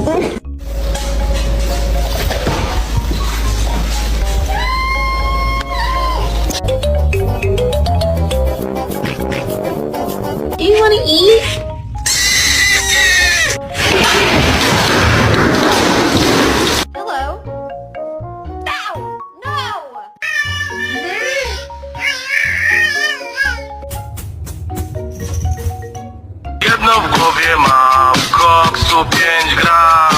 Do you want to eat? Hello? No! No! Jedno w głowie mam, koksu 5 gram.